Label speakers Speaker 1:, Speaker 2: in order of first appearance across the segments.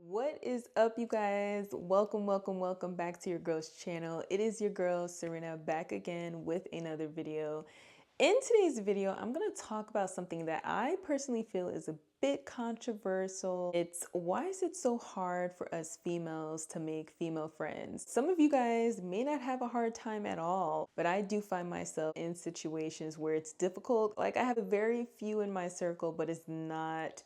Speaker 1: What is up, you guys? Welcome back to your girl's channel. It is your girl Serena back again with another video. In today's video, I'm going to talk about something that I personally feel is a bit controversial. It's why is it so hard for us females to make female friends? Some of you guys may not have a hard time at all, but I do find myself in situations where it's difficult. Like I have a very few in my circle, but it's not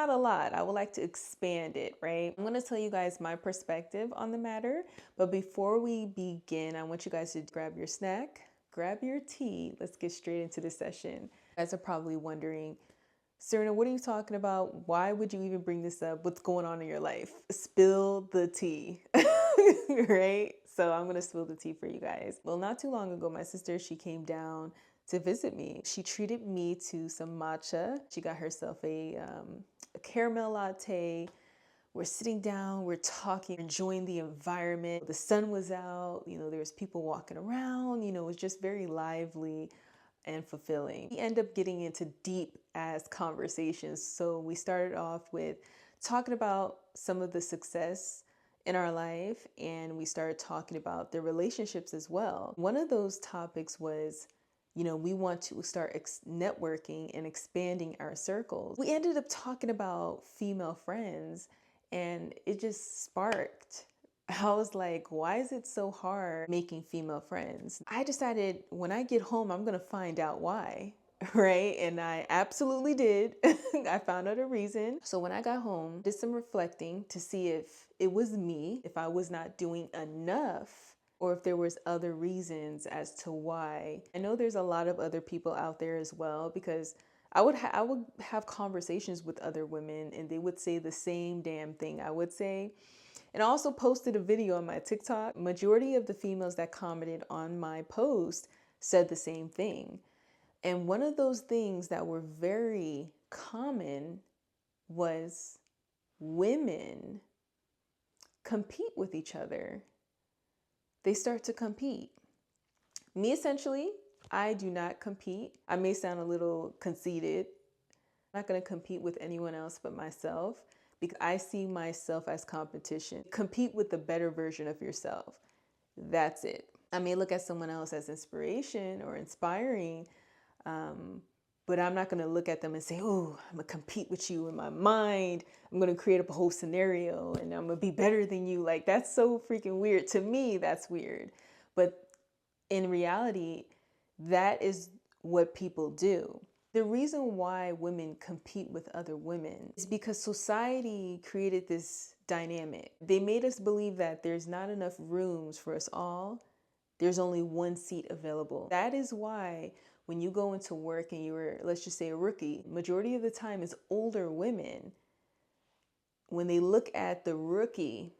Speaker 1: a lot. I would like to expand it, right? I'm going to tell you guys my perspective on the matter. But before we begin, I want you guys to grab your snack, grab your tea. Let's get straight into the session. You guys are probably wondering, Serena, what are you talking about? Why would you even bring this up? What's going on in your life? Spill the tea, right? So I'm going to spill the tea for you guys. Well, not too long ago, my sister, she came down to visit me. She treated me to some matcha. She got herself a caramel latte. We're sitting down, we're talking, enjoying the environment. The sun was out, there was people walking around, it was just very lively and fulfilling. We end up getting into deep ass conversations. So we started off with talking about some of the success in our life, and we started talking about the relationships as well. One of those topics was, we want to start networking and expanding our circles. We ended up talking about female friends, and it just sparked. I was like, why is it so hard making female friends? I decided when I get home, I'm gonna find out why, right? And I absolutely did. I found out a reason. So when I got home, did some reflecting to see if it was me, if I was not doing enough, or if there was other reasons as to why. I know there's a lot of other people out there as well, because I would have conversations with other women and they would say the same damn thing I would say. And I also posted a video on my TikTok. Majority of the females that commented on my post said the same thing. And one of those things that were very common was women compete with each other. They start to compete. Me, essentially, I do not compete. I may sound a little conceited. I'm not going to compete with anyone else but myself, because I see myself as competition. Compete with the better version of yourself. That's it. I may look at someone else as inspiration or inspiring, but I'm not going to look at them and say, oh, I'm going to compete with you in my mind. I'm going to create up a whole scenario and I'm going to be better than you. Like, that's so freaking weird. To me, that's weird. But in reality, that is what people do. The reason why women compete with other women is because society created this dynamic. They made us believe that there's not enough rooms for us all. There's only one seat available. That is why when you go into work and you're, let's just say, a rookie, majority of the time is older women. When they look at the rookie,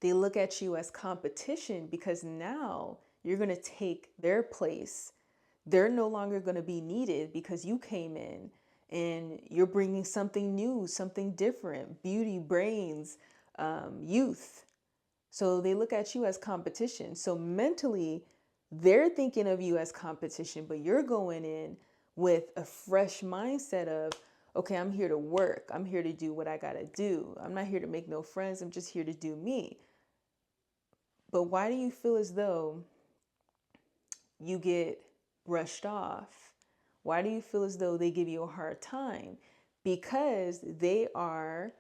Speaker 1: they look at you as competition, because now you're going to take their place. They're no longer going to be needed because you came in and you're bringing something new, something different, beauty, brains, youth. So they look at you as competition. So mentally, they're thinking of you as competition, but you're going in with a fresh mindset of, okay, I'm here to work. I'm here to do what I got to do. I'm not here to make no friends. I'm just here to do me. But why do you feel as though you get brushed off? Why do you feel as though they give you a hard time? Because they are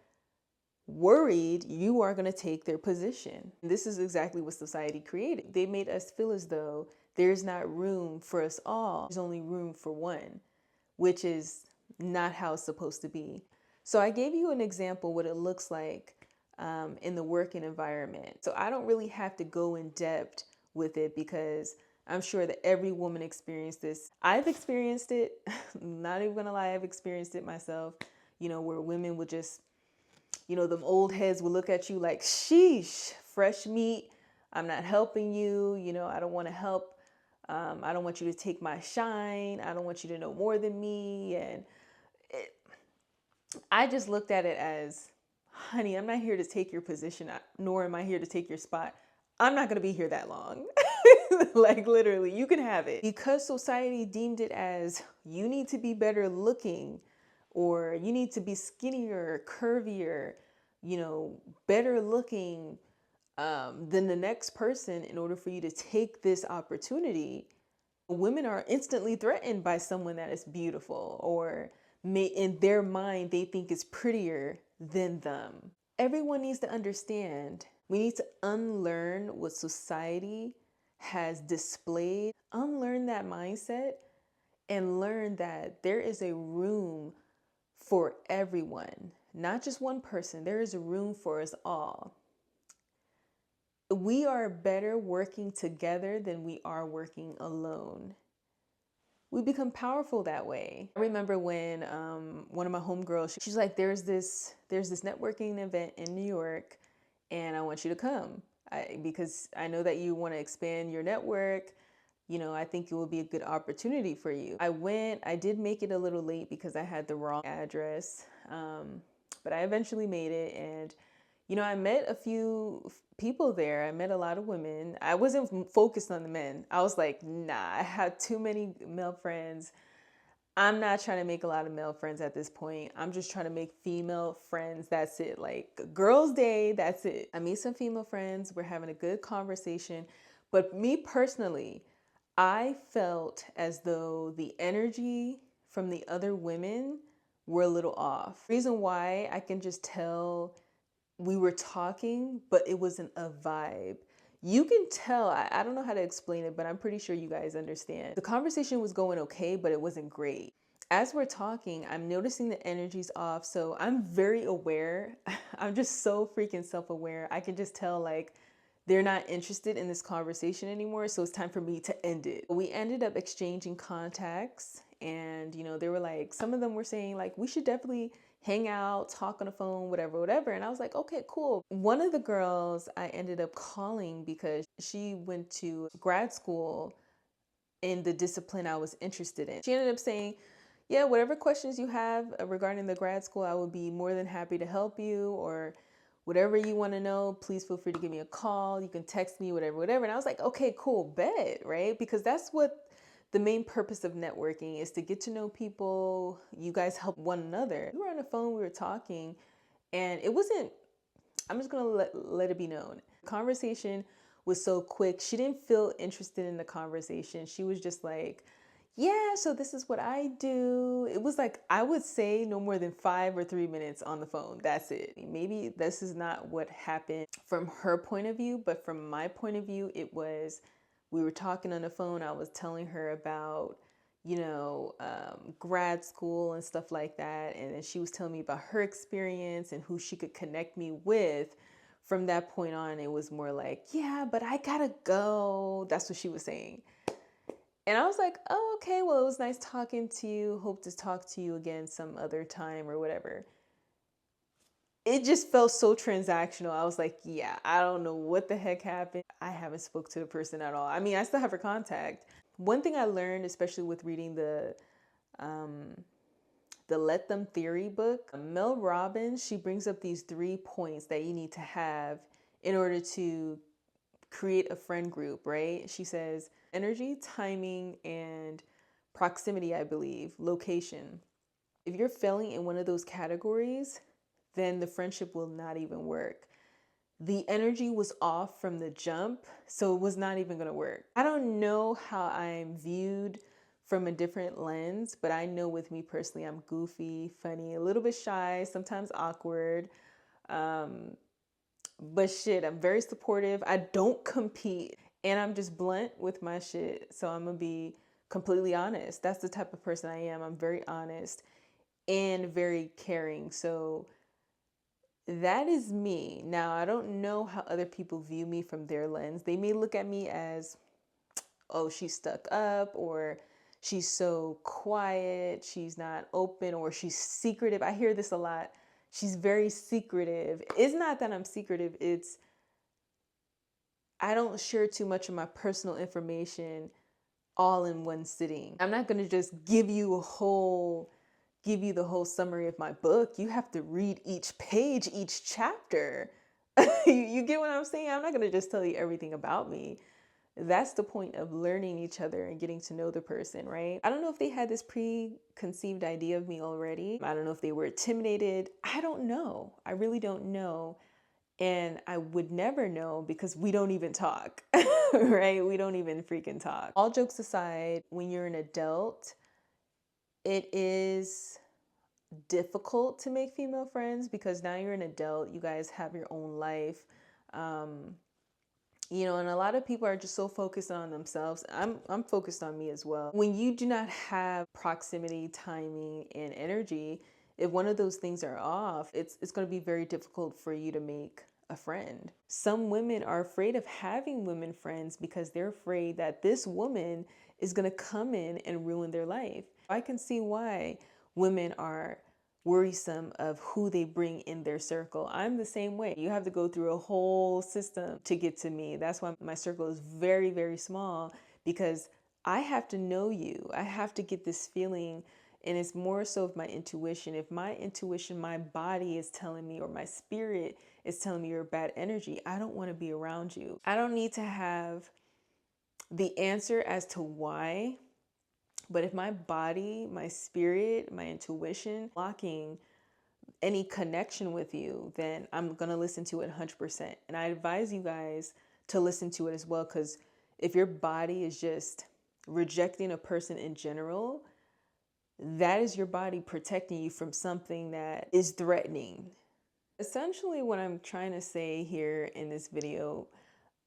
Speaker 1: worried you are going to take their position. This is exactly what society created. They made us feel as though there's not room for us all. There's only room for one, which is not how it's supposed to be. So I gave you an example what it looks like in the working environment. So I don't really have to go in depth with it, because I'm sure that every woman experienced this. I've experienced it. Not even gonna lie, I've experienced it myself, where women would just, them old heads will look at you like, sheesh, fresh meat. I'm not helping you. I don't want to help. I don't want you to take my shine. I don't want you to know more than me. And I just looked at it as, honey, I'm not here to take your position, nor am I here to take your spot. I'm not going to be here that long. Like, literally, you can have it. Because society deemed it as, you need to be better looking, or you need to be skinnier, curvier, better looking than the next person in order for you to take this opportunity. Women are instantly threatened by someone that is beautiful or in their mind they think is prettier than them. Everyone needs to understand we need to unlearn what society has displayed, unlearn that mindset, and learn that there is a room for everyone, not just one person. There is a room for us all. We are better working together than we are working alone. We become powerful that way. I remember when one of my homegirls, she's like, there's this networking event in New York and I want you to come because I know that you want to expand your network. I think it will be a good opportunity for you. I went. I did make it a little late because I had the wrong address, but I eventually made it. And, I met a few people there. I met a lot of women. I wasn't focused on the men. I was like, nah, I had too many male friends. I'm not trying to make a lot of male friends at this point. I'm just trying to make female friends. That's it. Like girls' day, that's it. I meet some female friends. We're having a good conversation. But me personally, I felt as though the energy from the other women were a little off. Reason why I can just tell we were talking, but it wasn't a vibe. You can tell, I don't know how to explain it, but I'm pretty sure you guys understand. The conversation was going okay, but it wasn't great. As we're talking, I'm noticing the energy's off. So I'm very aware. I'm just so freaking self-aware. I can just tell like they're not interested in this conversation anymore. So it's time for me to end it. We ended up exchanging contacts and, they were like, some of them were saying like, we should definitely hang out, talk on the phone, whatever. And I was like, okay, cool. One of the girls I ended up calling because she went to grad school in the discipline I was interested in. She ended up saying, yeah, whatever questions you have regarding the grad school, I would be more than happy to help you, or whatever you want to know, please feel free to give me a call. You can text me, whatever. And I was like, okay, cool, bet, right? Because that's what the main purpose of networking is, to get to know people. You guys help one another. We were on the phone, we were talking, and it wasn't, I'm just going to let it be known. The conversation was so quick. She didn't feel interested in the conversation. She was just like, yeah, so this is what I do. It was like, I would say no more than 5 or 3 minutes on the phone. That's it. Maybe this is not what happened from her point of view, but from my point of view, it was, we were talking on the phone. I was telling her about, grad school and stuff like that. And then she was telling me about her experience and who she could connect me with. From that point on, it was more like, yeah, but I gotta go. That's what she was saying. And I was like, oh, okay, well, it was nice talking to you. Hope to talk to you again some other time or whatever. It just felt so transactional. I was like, yeah, I don't know what the heck happened. I haven't spoke to the person at all. I mean, I still have her contact. One thing I learned, especially with reading the Let Them Theory book, Mel Robbins, she brings up these 3 points that you need to have in order to create a friend group, right? She says energy, timing, and proximity, I believe, location. If you're failing in one of those categories, then the friendship will not even work. The energy was off from the jump, so it was not even going to work. I don't know how I'm viewed from a different lens, but I know with me personally, I'm goofy, funny, a little bit shy, sometimes awkward. But shit, I'm very supportive. I don't compete, and I'm just blunt with my shit. So I'm gonna be completely honest. That's the type of person I am. I'm very honest and very caring. So that is me. Now, I don't know how other people view me from their lens. They may look at me as, oh, she's stuck up, or she's so quiet, she's not open, or she's secretive. I hear this a lot. She's very secretive. It's not that I'm secretive. It's I don't share too much of my personal information all in one sitting. I'm not going to just give you the whole summary of my book. You have to read each page, each chapter. You get what I'm saying? I'm not going to just tell you everything about me. That's the point of learning each other and getting to know the person, right? I don't know if they had this preconceived idea of me already. I don't know if they were intimidated. I don't know. I really don't know. And I would never know because we don't even talk, right? We don't even freaking talk. All jokes aside, when you're an adult, it is difficult to make female friends because now you're an adult, you guys have your own life. And a lot of people are just so focused on themselves. I'm focused on me as well. When you do not have proximity, timing, and energy, if one of those things are off, it's going to be very difficult for you to make a friend. Some women are afraid of having women friends because they're afraid that this woman is going to come in and ruin their life. I can see why women are worrisome of who they bring in their circle. I'm the same way. You have to go through a whole system to get to me. That's why my circle is very, very small, because I have to know you. I have to get this feeling, and it's more so of my intuition. If my intuition, my body is telling me, or my spirit is telling me you're bad energy, I don't want to be around you. I don't need to have the answer as to why. But if my body, my spirit, my intuition blocking any connection with you, then I'm going to listen to it 100%. And I advise you guys to listen to it as well, because if your body is just rejecting a person in general, that is your body protecting you from something that is threatening. Essentially, what I'm trying to say here in this video,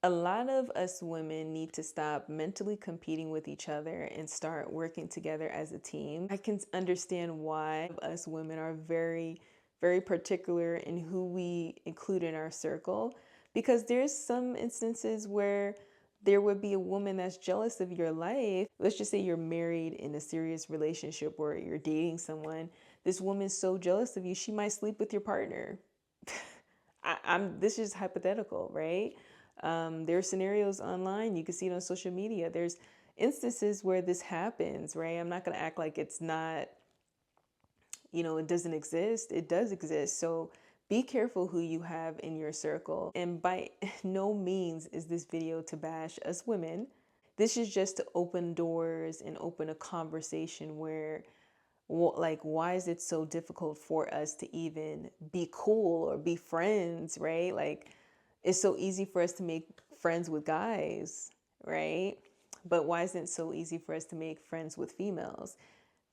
Speaker 1: a lot of us women need to stop mentally competing with each other and start working together as a team. I can understand why us women are very, very particular in who we include in our circle, because there's some instances where there would be a woman that's jealous of your life. Let's just say you're married in a serious relationship or you're dating someone. This woman's so jealous of you, she might sleep with your partner. This is hypothetical, right? There are scenarios online. You can see it on social media. There's instances where this happens, right? I'm not going to act like it's not, it doesn't exist. It does exist. So be careful who you have in your circle. And by no means is this video to bash us women. This is just to open doors and open a conversation where, like, why is it so difficult for us to even be cool or be friends, right? Like, it's so easy for us to make friends with guys, right? But why isn't it so easy for us to make friends with females?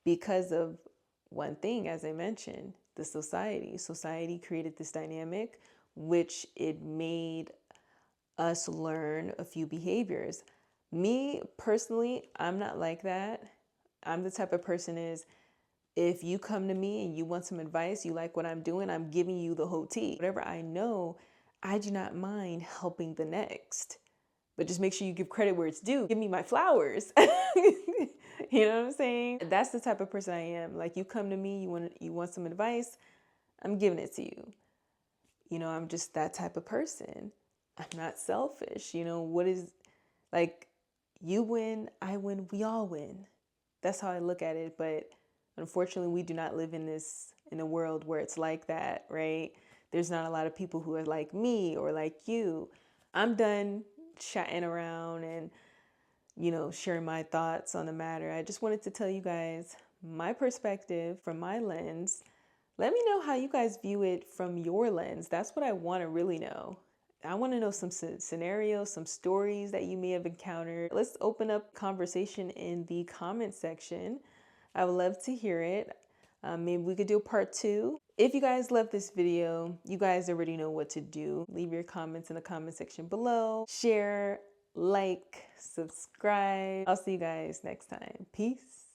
Speaker 1: Because of one thing, as I mentioned, the society. Society created this dynamic, which it made us learn a few behaviors. Me, personally, I'm not like that. I'm the type of person is, if you come to me and you want some advice, you like what I'm doing, I'm giving you the whole tea. Whatever I know, I do not mind helping the next. But just make sure you give credit where it's due. Give me my flowers. You know what I'm saying? That's the type of person I am. Like, you come to me, you want some advice, I'm giving it to you. I'm just that type of person. I'm not selfish. What is, like, you win, I win, we all win. That's how I look at it. But unfortunately, we do not live in a world where it's like that, right? There's not a lot of people who are like me or like you. I'm done chatting around and, sharing my thoughts on the matter. I just wanted to tell you guys my perspective from my lens. Let me know how you guys view it from your lens. That's what I want to really know. I want to know some scenarios, some stories that you may have encountered. Let's open up conversation in the comment section. I would love to hear it. Maybe we could do a part 2. If you guys love this video, you guys already know what to do. Leave your comments in the comment section below. Share, like, subscribe. I'll see you guys next time. Peace.